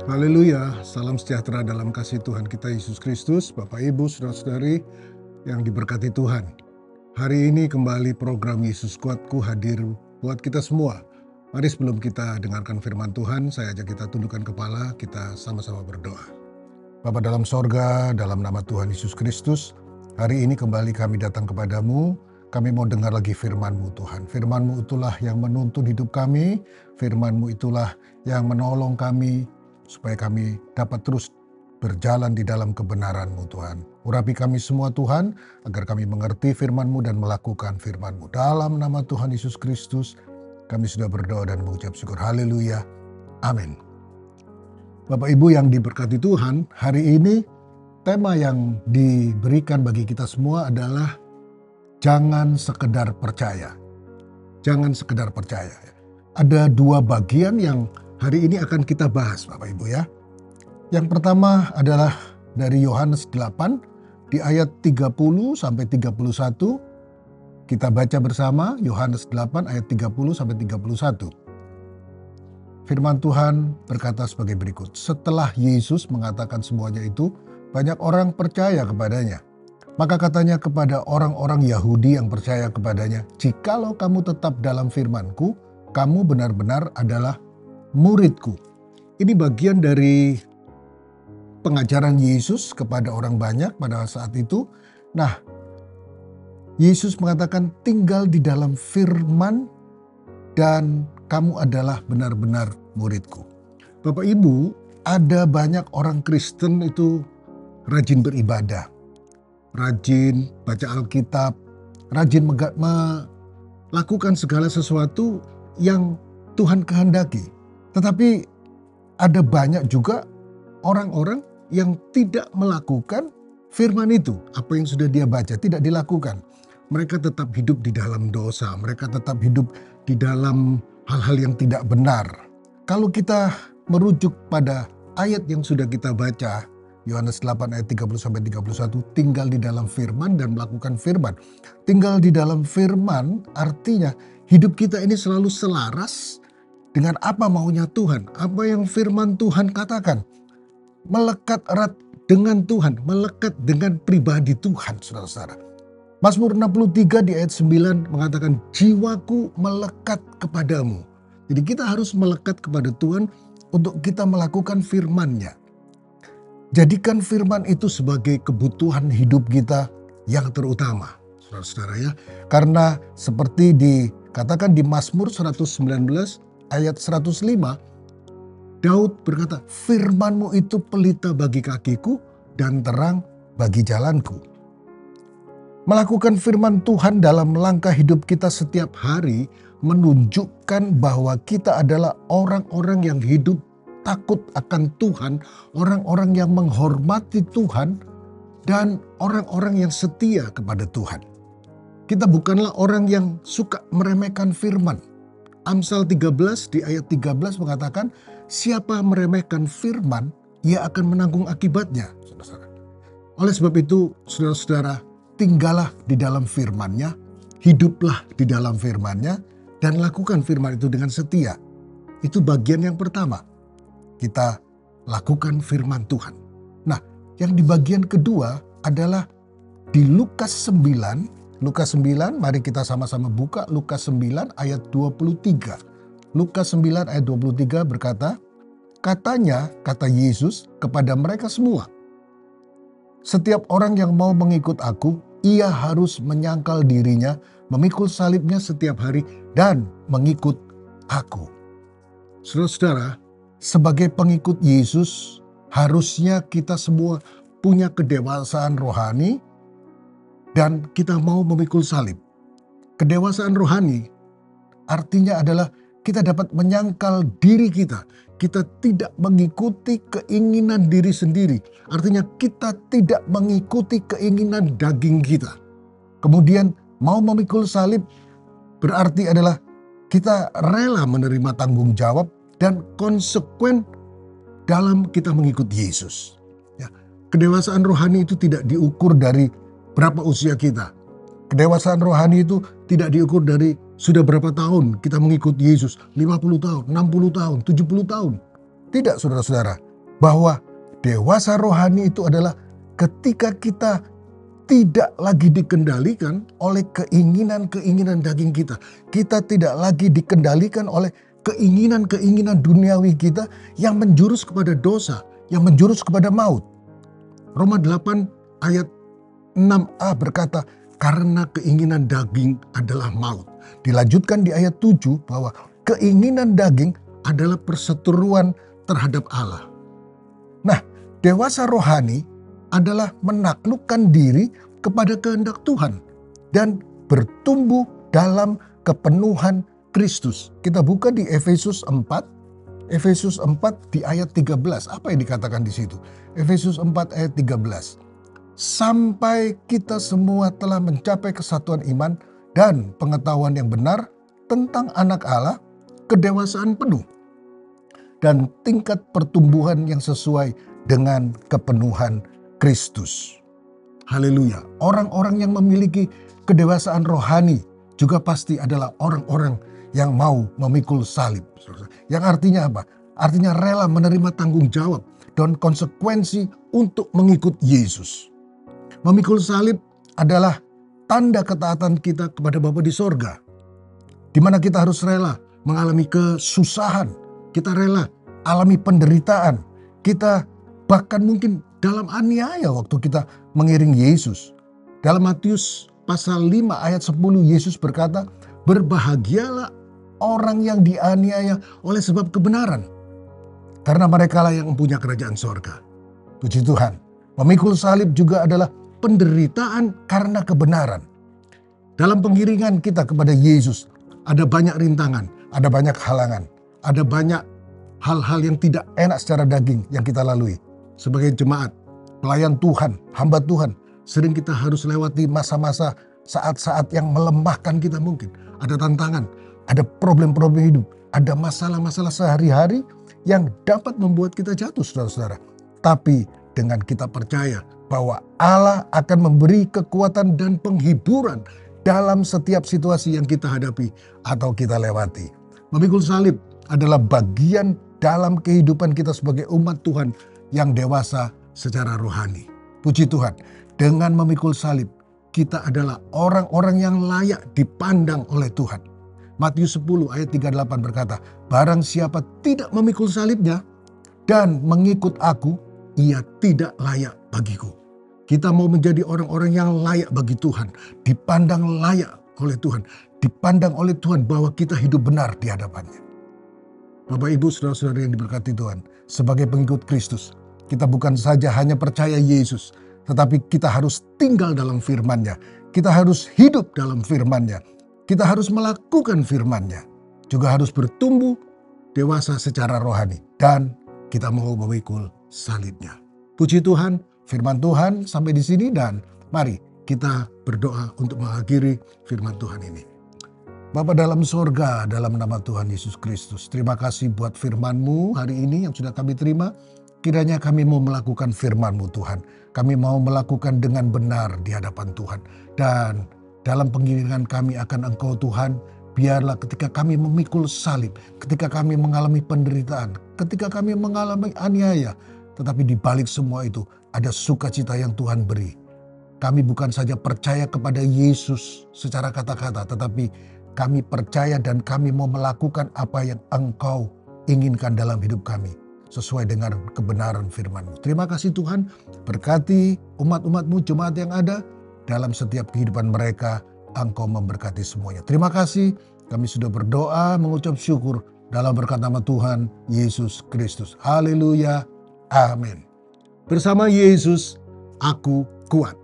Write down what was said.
Haleluya, salam sejahtera dalam kasih Tuhan kita Yesus Kristus, Bapak Ibu, Saudara-saudari yang diberkati Tuhan. Hari ini kembali program Yesus Kuatku hadir buat kita semua. Mari sebelum kita dengarkan firman Tuhan, saya ajak kita tundukkan kepala, kita sama-sama berdoa. Bapa dalam sorga, dalam nama Tuhan Yesus Kristus, hari ini kembali kami datang kepadamu. Kami mau dengar lagi firman-Mu Tuhan. Firman-Mu itulah yang menuntun hidup kami, firman-Mu itulah yang menolong kami, supaya kami dapat terus berjalan di dalam kebenaran-Mu Tuhan. Urapi kami semua Tuhan, agar kami mengerti firman-Mu dan melakukan firman-Mu. Dalam nama Tuhan Yesus Kristus, kami sudah berdoa dan mengucap syukur. Haleluya. Amin. Bapak Ibu yang diberkati Tuhan, hari ini tema yang diberikan bagi kita semua adalah jangan sekedar percaya. Jangan sekedar percaya. Ada dua bagian yang hari ini akan kita bahas Bapak Ibu ya. Yang pertama adalah dari Yohanes 8 di ayat 30 sampai 31. Kita baca bersama Yohanes 8 ayat 30 sampai 31. Firman Tuhan berkata sebagai berikut. Setelah Yesus mengatakan semuanya itu, banyak orang percaya kepadanya. Maka katanya kepada orang-orang Yahudi yang percaya kepadanya, "Jikalau kamu tetap dalam firman-Ku, kamu benar-benar adalah murid-Ku." Ini bagian dari pengajaran Yesus kepada orang banyak pada saat itu. Nah, Yesus mengatakan tinggal di dalam firman dan kamu adalah benar-benar murid-Ku. Bapak Ibu, ada banyak orang Kristen itu rajin beribadah, rajin baca Alkitab, rajin melakukan segala sesuatu yang Tuhan kehendaki. Tetapi ada banyak juga orang-orang yang tidak melakukan firman itu. Apa yang sudah dia baca tidak dilakukan. Mereka tetap hidup di dalam dosa. Mereka tetap hidup di dalam hal-hal yang tidak benar. Kalau kita merujuk pada ayat yang sudah kita baca, Yohanes 8 ayat 30 sampai 31, tinggal di dalam firman dan melakukan firman. Tinggal di dalam firman artinya hidup kita ini selalu selaras dengan apa maunya Tuhan, apa yang firman Tuhan katakan. Melekat erat dengan Tuhan, melekat dengan pribadi Tuhan, saudara-saudara. Mazmur 63 di ayat 9 mengatakan, jiwaku melekat kepadamu. Jadi kita harus melekat kepada Tuhan untuk kita melakukan firman-Nya. Jadikan firman itu sebagai kebutuhan hidup kita yang terutama, saudara-saudara ya. Karena seperti dikatakan di Mazmur 119 ayat 105, Daud berkata, firman-Mu itu pelita bagi kakiku dan terang bagi jalanku. Melakukan firman Tuhan dalam langkah hidup kita setiap hari menunjukkan bahwa kita adalah orang-orang yang hidup takut akan Tuhan, orang-orang yang menghormati Tuhan, dan orang-orang yang setia kepada Tuhan. Kita bukanlah orang yang suka meremehkan firman. Amsal 13 di ayat 13 mengatakan, siapa meremehkan firman, ia akan menanggung akibatnya. Saudara-saudara. Oleh sebab itu, saudara-saudara, tinggallah di dalam firman-Nya, hiduplah di dalam firman-Nya, dan lakukan firman itu dengan setia. Itu bagian yang pertama. Kita lakukan firman Tuhan. Nah, yang di bagian kedua adalah di Lukas 9. Lukas 9, mari kita sama-sama buka Lukas 9 ayat 23. Lukas 9 ayat 23 berkata, katanya, kata Yesus kepada mereka semua, setiap orang yang mau mengikut aku, ia harus menyangkal dirinya, memikul salibnya setiap hari, dan mengikut aku. Saudara-saudara, sebagai pengikut Yesus, harusnya kita semua punya kedewasaan rohani, dan kita mau memikul salib. Kedewasaan rohani artinya adalah kita dapat menyangkal diri kita. Kita tidak mengikuti keinginan diri sendiri. Artinya kita tidak mengikuti keinginan daging kita. Kemudian mau memikul salib berarti adalah kita rela menerima tanggung jawab dan konsekuen dalam kita mengikuti Yesus. Ya, kedewasaan rohani itu tidak diukur dari berapa usia kita. Kedewasaan rohani itu tidak diukur dari sudah berapa tahun kita mengikuti Yesus. 50 tahun, 60 tahun, 70 tahun. Tidak, saudara-saudara. bahwa dewasa rohani itu adalah ketika kita tidak lagi dikendalikan oleh keinginan-keinginan daging kita. Kita tidak lagi dikendalikan oleh keinginan-keinginan duniawi kita yang menjurus kepada dosa, yang menjurus kepada maut. Roma 8 ayat 6a berkata, karena keinginan daging adalah maut. Dilanjutkan di ayat 7 bahwa keinginan daging adalah perseteruan terhadap Allah. Nah, dewasa rohani adalah menaklukkan diri kepada kehendak Tuhan dan bertumbuh dalam kepenuhan Kristus. Kita buka di Efesus 4 di ayat 13. Apa yang dikatakan di situ? Efesus 4 ayat 13. Sampai kita semua telah mencapai kesatuan iman dan pengetahuan yang benar tentang anak Allah, kedewasaan penuh, dan tingkat pertumbuhan yang sesuai dengan kepenuhan Kristus. Haleluya. Orang-orang yang memiliki kedewasaan rohani juga pasti adalah orang-orang yang mau memikul salib. Yang artinya apa? Artinya rela menerima tanggung jawab dan konsekuensi untuk mengikut Yesus. Memikul salib adalah tanda ketaatan kita kepada Bapa di sorga. Di mana kita harus rela mengalami kesusahan. Kita rela alami penderitaan. Kita bahkan mungkin dalam aniaya waktu kita mengiring Yesus. Dalam Matius pasal 5 ayat 10 Yesus berkata, berbahagialah orang yang dianiaya oleh sebab kebenaran, karena merekalah yang mempunyai kerajaan sorga. Puji Tuhan. Memikul salib juga adalah penderitaan karena kebenaran. Dalam pengiringan kita kepada Yesus, ada banyak rintangan, ada banyak halangan, ada banyak hal-hal yang tidak enak secara daging yang kita lalui. Sebagai jemaat, pelayan Tuhan, hamba Tuhan, sering kita harus lewati masa-masa, saat-saat yang melemahkan kita mungkin. Ada tantangan, ada problem-problem hidup, ada masalah-masalah sehari-hari yang dapat membuat kita jatuh, saudara-saudara. Tapi dengan kita percaya bahwa Allah akan memberi kekuatan dan penghiburan dalam setiap situasi yang kita hadapi atau kita lewati. Memikul salib adalah bagian dalam kehidupan kita sebagai umat Tuhan yang dewasa secara rohani. Puji Tuhan, dengan memikul salib, kita adalah orang-orang yang layak dipandang oleh Tuhan. Matius 10 ayat 38 berkata, barang siapa tidak memikul salibnya dan mengikut aku, ia tidak layak bagiku. Kita mau menjadi orang-orang yang layak bagi Tuhan, dipandang layak oleh Tuhan, dipandang oleh Tuhan bahwa kita hidup benar di hadapannya. Bapak, Ibu, saudara-saudara yang diberkati Tuhan, sebagai pengikut Kristus, kita bukan saja hanya percaya Yesus, tetapi kita harus tinggal dalam firman-Nya. Kita harus hidup dalam firman-Nya. Kita harus melakukan firman-Nya. Juga harus bertumbuh dewasa secara rohani. Dan kita mau memikul salib-Nya. Puji Tuhan, firman Tuhan sampai di sini, dan mari kita berdoa untuk mengakhiri firman Tuhan ini. Bapa dalam sorga, dalam nama Tuhan Yesus Kristus, terima kasih buat firman-Mu hari ini yang sudah kami terima. Kiranya kami mau melakukan firman-Mu Tuhan. Kami mau melakukan dengan benar di hadapan Tuhan. Dan dalam pengiringan kami akan Engkau Tuhan, biarlah ketika kami memikul salib, ketika kami mengalami penderitaan, ketika kami mengalami aniaya, tetapi di balik semua itu ada sukacita yang Tuhan beri. Kami bukan saja percaya kepada Yesus secara kata-kata, tetapi kami percaya dan kami mau melakukan apa yang Engkau inginkan dalam hidup kami, sesuai dengan kebenaran firman-Mu. Terima kasih Tuhan, berkati umat-umat-Mu, jemaat yang ada, dalam setiap kehidupan mereka, Engkau memberkati semuanya. Terima kasih, kami sudah berdoa, mengucap syukur dalam berkat nama Tuhan Yesus Kristus. Haleluya, amin. Bersama Yesus, aku kuat.